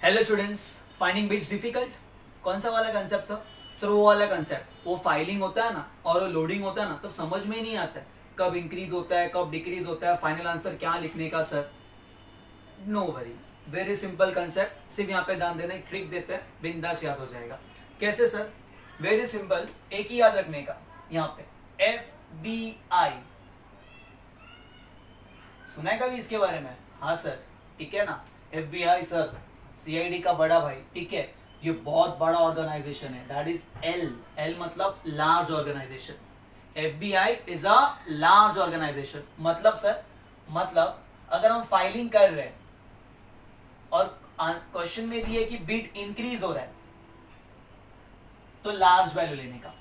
Hello students, finding bits difficult. कौन सा वाला कंसेप्ट सर वो वाला कंसेप्ट, वो फाइलिंग होता है ना और वो लोडिंग होता है ना, तब समझ में नहीं आता है कब इंक्रीज होता है कब डिक्रीज होता है, फाइनल आंसर क्या लिखने का sir. No worry, very simple concept, सिर्फ यहाँ पे ध्यान देना, एक ट्रिक देते हैं, बिंदास याद हो जाएगा। कैसे सर? वेरी सिंपल, एक ही याद रखने का। यहाँ पे FBI सुना है कभी इसके बारे में? हाँ सर, ठीक है ना। FBI सर, CID का बड़ा भाई, ठीक है। ये बहुत बड़ा ऑर्गेनाइजेशन है, दैट इज एल मतलब large organisation. FBI is a large organisation. मतलब सर, मतलब अगर हम फाइलिंग कर रहे हैं और क्वेश्चन में दिए कि बिट इंक्रीज हो रहा है, तो लार्ज वैल्यू लेने का।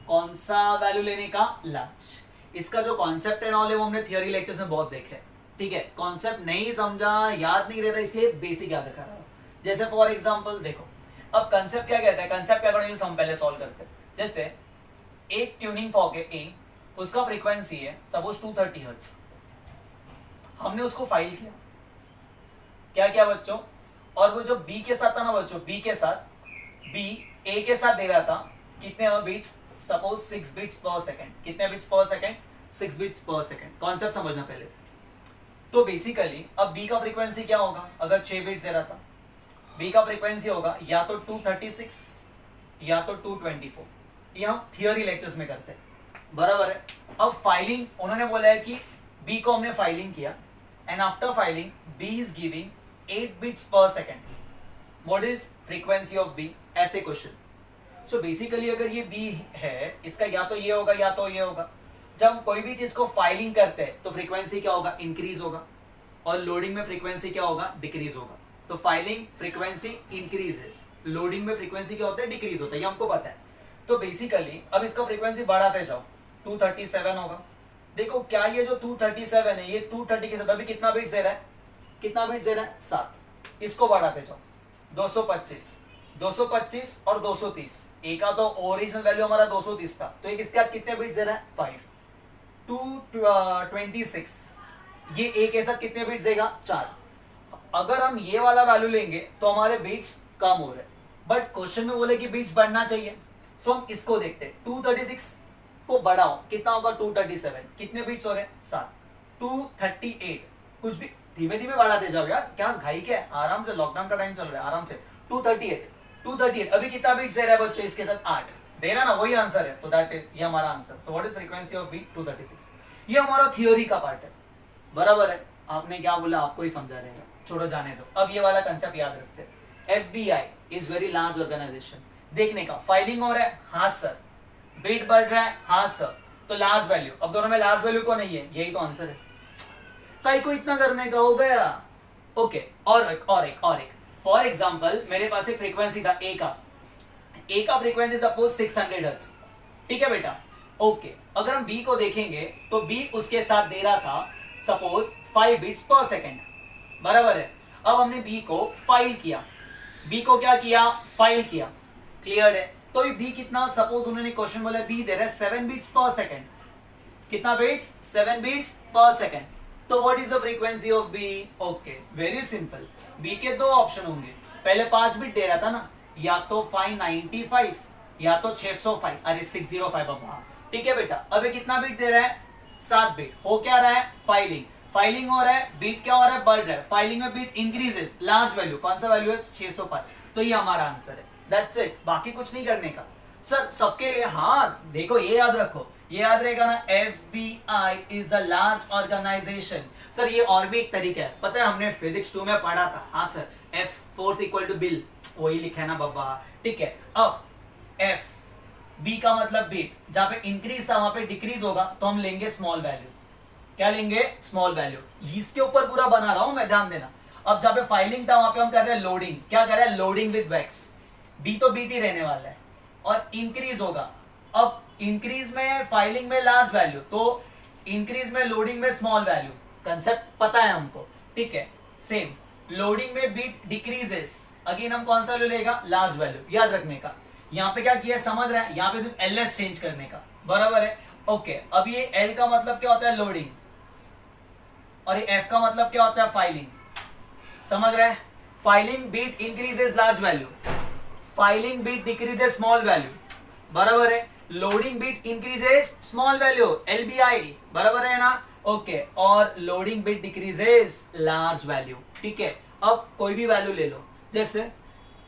कौन सा वैल्यू लेने का? लार्ज। इसका जो कॉन्सेप्ट है ना, वो हमने थियोरी लेक्चर्स में बहुत देखे, ठीक है। कॉन्सेप्ट नहीं समझा, याद नहीं रहता, इसलिए बेसिक याद रखा रहा हूं। जैसे फॉर एग्जांपल देखो, अब कंसेप्ट क्या कहता है, कंसेप्ट के अकॉर्डिंग हम पहले सॉल्व करते हैं। जैसे एक ट्यूनिंग फॉर्क है ए, उसका फ्रीक्वेंसी है सपोज 230 हर्ट्ज। हमने उसको फाइल किया, क्या किया बच्चों, और वो जो बी के साथ था ना बच्चों, बी के साथ, बी ए के साथ दे रहा था कितने beats, suppose 6 beats per second. कितने beats per second? 6 beats per second. Concept समझना पहले। तो बेसिकली अब बी का फ्रीक्वेंसी क्या होगा, अगर 6 बीट्स दे रहा था, बी का फ्रीक्वेंसी होगा या तो 236 या तो 224। ये हम थियोरी लेक्चर्स में करते हैं, बराबर है। अब फाइलिंग उन्होंने बोला है कि बी को हमने फाइलिंग किया, and after filing B is giving 8 beats per second. What is frequency of B? ऐसे क्वेश्चन। सो बेसिकली अगर ये बी है, इसका या तो ये होगा या तो ये होगा। जब हम कोई भी चीज को फाइलिंग करते हैं तो फ्रीक्वेंसी क्या होगा? इंक्रीज होगा, और लोडिंग में फ्रीक्वेंसी क्या होगा? डिक्रीज होगा। तो फाइलिंग फ्रीक्वेंसी इंक्रीजेस, लोडिंग में फ्रीक्वेंसी क्या होता है? डिक्रीज होता है, ये हमको पता है। तो बेसिकली अब इसका फ्रीक्वेंसी बढ़ाते जाओ, 237 होगा। देखो क्या ये जो 237 है, ये 230 के साथ अभी कितना बिट्स दे रहा है? कितना बिट्स दे रहा है? 7। इसको बढ़ाते जाओ, 225 225 और 230। एक का तो ओरिजिनल वैल्यू हमारा 230 था, तो एक इसके साथ कितने बिट्स दे रहा है? 5। 226, ये एक के साथ कितने बिट्स देगा? 4। अगर हम ये वाला वैल्यू लेंगे तो हमारे बीट्स कम हो रहे हैं, बट क्वेश्चन में बोले कि बीट्स बढ़ना चाहिए, सो हम इसको देखते हैं। 236 को बढ़ाओ, कितना होगा? 237। कितने बीट्स हो रहे हैं? 7। 238, कुछ भी धीमे धीमे बढ़ाते जाओ यार, क्या घाई क्या है, आराम से, लॉकडाउन का टाइम चल रहा है, आराम से। 238 अभी कितना बीट्स दे रहा है बच्चों? इसके साथ 8 दे रहा ना, वही आंसर है। तो दैट इज, ये हमारा answer. So what is frequency of B? 236। ये हमारा थियोरी का पार्ट है, बराबर है। आपने क्या बोला, आपको ही समझा रहेगा, छोड़ो जाने दो। अब ये वाला कंसेप्ट याद रखते हैं। FBI is very large organisation. देखने का, फाइलिंग हो रहा है, हाँ सर। बीट बढ़ रहा है, हाँ सर। तो लार्ज वैल्यू, अब दोनों में लार्ज वैल्यू कौन नहीं है? यही तो आंसर है। कई को इतना करने का हो गया। ओके, और एक फॉर एग्जाम्पल, मेरे पास एक फ्रीक्वेंसी था ए का फ्रीक्वेंसी सपोज 600 हर्ट्ज, ठीक है बेटा। ओके, अगर हम बी को देखेंगे तो बी उसके साथ दे रहा था सपोज 5 बीट्स पर सेकेंड, बराबर है। अब हमने बी को फाइल किया, बी को क्या किया? फाइल किया, क्लियर है। तो बी कितना, सपोज उन्होंने क्वेश्चन बोला बी दे रहा है 7 बीट्स पर सेकेंड। कितना बीट्स? 7 beats per second. तो what is the frequency of B? Okay, very simple. B के दो ऑप्शन होंगे, पहले 5 बिट दे रहा था ना, या तो 595 या तो 605, अरे 605 बाबा, ठीक है बेटा। अभी कितना बिट दे रहा है? 7 बिट। हो क्या रहा है? फाइलिंग हो रहा है, बीट क्या हो रहा है? बढ़ रहा है। फाइलिंग में बीट इंक्रीजेस, लार्ज वैल्यू, कौन सा वैल्यू है? 605। तो ये हमारा आंसर है, दैट्स इट। बाकी कुछ नहीं करने का सर, सबके लिए। हाँ देखो, ये याद रखो, ये याद रहेगा ना, FBI is a large organisation. Sir ये और भी एक तरीका है, पता है, हमने फिजिक्स 2 में पढ़ा था। हाँ sir, F force equal to bill, वही लिखा है ना बाबा, ठीक है। अब B का मतलब बीट, जहां पे इंक्रीज था वहां पे डिक्रीज होगा, तो हम लेंगे स्मॉल वैल्यू। क्या लेंगे? Small value. इसके ऊपर पूरा बना रहा हूं मैं, ध्यान देना। अब जहां पे फाइलिंग था वहां पे हम कर रहे हैं लोडिंग। क्या कर रहे हैं? Loading with wax. बी तो बीट ही रहने वाला है, और इंक्रीज होगा। अब इंक्रीज में, फाइलिंग में लार्ज वैल्यू, तो इंक्रीज में, लोडिंग में स्मॉल वैल्यू। कंसेप्ट पता है हमको, ठीक है। सेम, लोडिंग में बीट डिक्रीजेस, अगेन हम कौन सा वैल्यू लेगा? Large value. याद रखने का, यहाँ पे क्या किया समझ रहा है, यहाँ पे सिर्फ LS चेंज करने का, बराबर है। ओके, अब ये L का मतलब क्या होता है? लोडिंग, और ये F का मतलब क्या होता है? फाइलिंग। समझ रहा है? Filing beat increases large value, filing beat decreases small value, बराबर है। Loading beat increases small value, LBI, बराबर है ना, ओके। और loading beat decreases large value, ठीक है। अब कोई भी वैल्यू ले लो, जैसे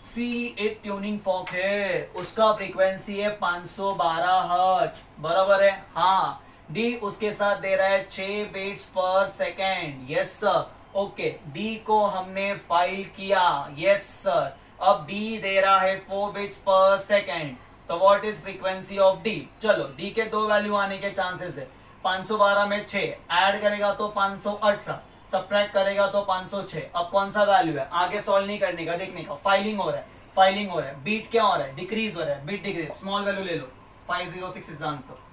सी एक ट्यूनिंग फॉर्क है, उसका फ्रीक्वेंसी है 512 हर्ट्ज, बराबर है, हाँ। डी उसके साथ दे रहा है 6 beats per second, yes sir, okay. D को हमने फाइल किया, यस सर। अब डी दे रहा है 4 बीट्स पर सेकेंड, तो what is frequency of D? चलो डी के दो वैल्यू आने के चांसेस है। 512 में 6 ऐड करेगा तो 518, सब्ट्रैक्ट करेगा तो 506। अब कौन सा वैल्यू है, आगे सॉल्व नहीं करने का, देखने का। फाइलिंग हो रहा है, फाइलिंग हो रहा है, बीट क्या हो रहा है, डिक्रीज हो रहा है, बीट डिक्रीज, स्मॉल वैल्यू ले लो, 506 इज आंसर।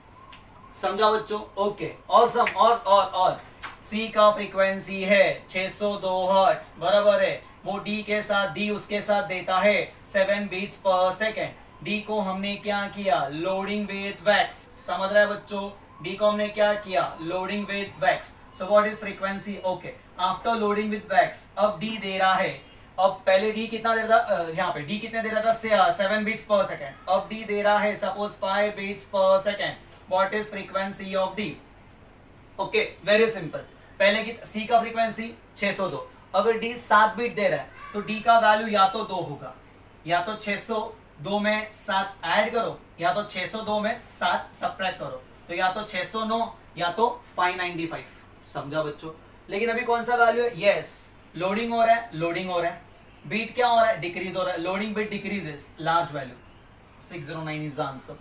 समझा बच्चों, ओके। और सम और सी का फ्रीक्वेंसी है 602 हर्ट्ज, बराबर है। वो डी के साथ, डी उसके साथ देता है 7 बीट्स पर सेकेंड। डी को हमने क्या किया, लोडिंग विद वैक्स, समझ रहा है बच्चों, डी को हमने क्या किया, loading with wax. So what is frequency, okay. After loading with wax, अब डी दे रहा है, अब पहले डी कितना दे रहा था, यहाँ पे डी कितने दे रहा था, 7 बीट्स पर सेकेंड। अब डी दे रहा है suppose 5 beats per second, what is frequency of D? Okay, very simple. पहले की सी का फ्रीक्वेंसी 602, अगर डी 7 बीट दे रहा है तो डी का वैल्यू या तो 2 होगा, या तो 602 में 7 ऐड करो, या तो 602 में 7 सब्ट्रैक्ट करो, तो या तो 609 या तो 595। समझा बच्चों? लेकिन अभी कौन सा वैल्यू है, यस, लोडिंग हो रहा है, लोडिंग हो रहा है, बीट क्या हो रहा है, डिक्रीज हो रहा है, loading beat decreases, large value, 609 is the answer.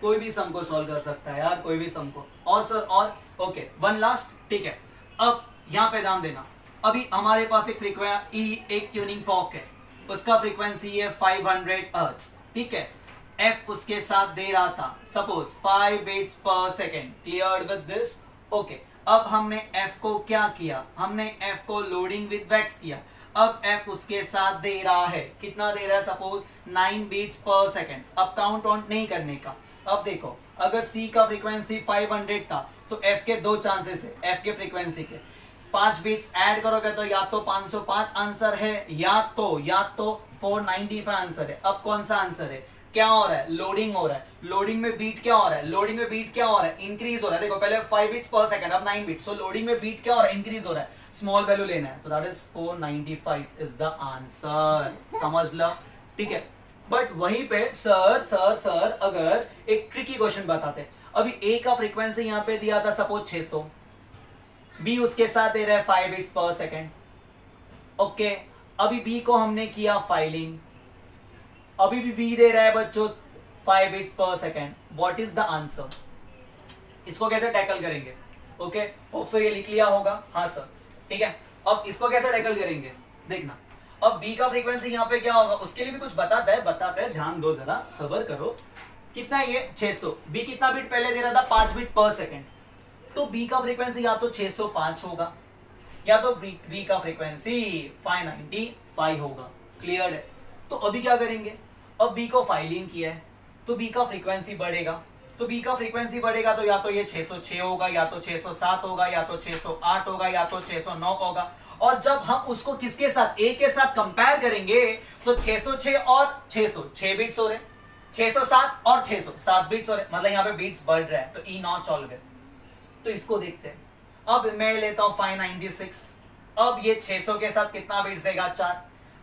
कोई भी सम को सॉल्व कर सकता है यार, कोई भी सम को। और सर और ओके, वन लास्ट, ठीक है। अब यहाँ पे ध्यान देना, अभी हमारे पास एक एक ट्यूनिंग फॉर्क है, उसका फ्रीक्वेंसी है 500 हर्ट्ज, ठीक है। एफ उसके साथ दे रहा था suppose 5 beats per second, clear with this, okay. अब हमने एफ को क्या किया, हमने एफ को लोडिंग विद वैक्स किया। अब एफ उसके साथ दे रहा है, कितना दे रहा है, सपोज 9 बीट्स पर सेकेंड। अब काउंट ऑन नहीं करने का। अब देखो, अगर सी का फ्रीक्वेंसी 500 था तो एफ के दो चांसेस है, एफ के फ्रीक्वेंसी के 5 बीट्स ऐड करोगे तो या तो 505 आंसर है, या तो 495 आंसर है। अब कौन सा आंसर है, क्या हो रहा है, लोडिंग हो रहा है, लोडिंग में बीट क्या हो रहा है, लोडिंग में बीट क्या हो रहा है, इंक्रीज हो रहा है। देखो पहले 5 बीट्स पर सेकंड, अब 9 बीट्स, सो लोडिंग में बीट क्या हो रहा है, इंक्रीज हो रहा है, स्मॉल वैल्यू लेना है, तो that is 495 is the answer. समझ लो, ठीक है। बट वहीं पे सर अगर एक ट्रिकी क्वेश्चन बताते, अभी ए का फ्रीक्वेंसी यहाँ पे दिया था सपोज 600, बी उसके साथ दे रहा है 5 बीट्स पर सेकंड, ओके। अभी बी को हमने किया फाइलिंग, अभी भी बी दे रहा है बच्चों 5 बीट्स पर second, what is the answer? इसको कैसे टैकल करेंगे, ओके, होप सो ये लिख लिया होगा, हाँ सर, ठीक है। अब इसको कैसे टैकल करेंगे, देखना। अब बी का फ्रीक्वेंसी यहाँ पे क्या होगा, उसके लिए भी कुछ बताता है, ध्यान दो जरा, सबर करो। कितना है ये 600, बी कितना बीट पहले दे रहा था, 5 बीट पर सेकंड, तो बी का फ्रीक्वेंसी या तो 605 होगा, या तो बी का फ्रीक्वेंसी 595 होगा, क्लियर है। तो अभी क्या करेंगे, अब बी को फाइलिंग किया है तो बी का फ्रीक्वेंसी बढ़ेगा, तो बी का फ्रीक्वेंसी बढ़ेगा तो या तो ये 606 होगा, या तो 607 होगा, या तो 608 होगा, या तो 609 होगा। और जब हम उसको किसके साथ, ए के साथ कंपेयर करेंगे तो 606 और 600 6 बीट्स हो रहे, 607 और 600 7 बीट्स हो रहे, मतलब यहाँ पे बीट्स बढ़ रहा है, तो ई नॉट सॉल्व है। तो इसको देखते हैं। अब मैं लेता हूं 596, अब ये 600 के साथ कितना बीट्स देगा, 4।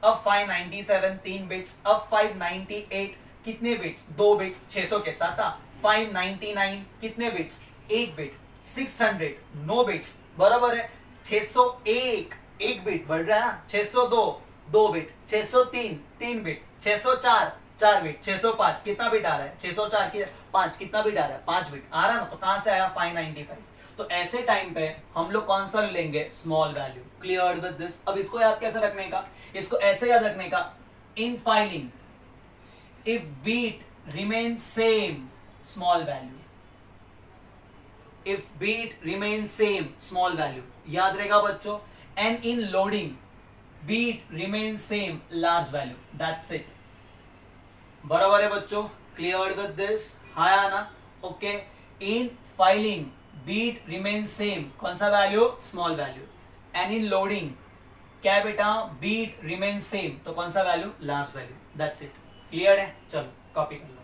अब 597 3 बिट्स, अब 598 कितने बिट्स, 2 बिट्स 600 के साथ था। 599 कितने बिट्स, 1 बिट। 600 9 बिट्स, बराबर है। 601 1 बिट बढ़ रहा है ना, 602 2 बिट, 603 3 बिट, 604 4 बिट, 605 कितना बिट आ रहा है, 604 की 5 कितना बिट आ रहा है, 5 बिट आ रहा है ना, तो कहां से आया 595। तो ऐसे टाइम पे हम लोग कौन सा लेंगे, small value, clear with this. अब इसको याद कैसे रखने का, इसको ऐसे याद रखने का, in filing if beat remain same small value, if beat remain same small value, याद रहेगा बच्चों। And in loading beat remain same large value, that's it, बराबर है बच्चों, क्लियर विद दिस, हाँ ना, okay. In filing beat remain same, कौन सा value, small value. And in loading क्या है बेटा, बीट रिमेन सेम, तो कौन सा value, large value, that's it. Clear है, चलो कॉपी कर लो।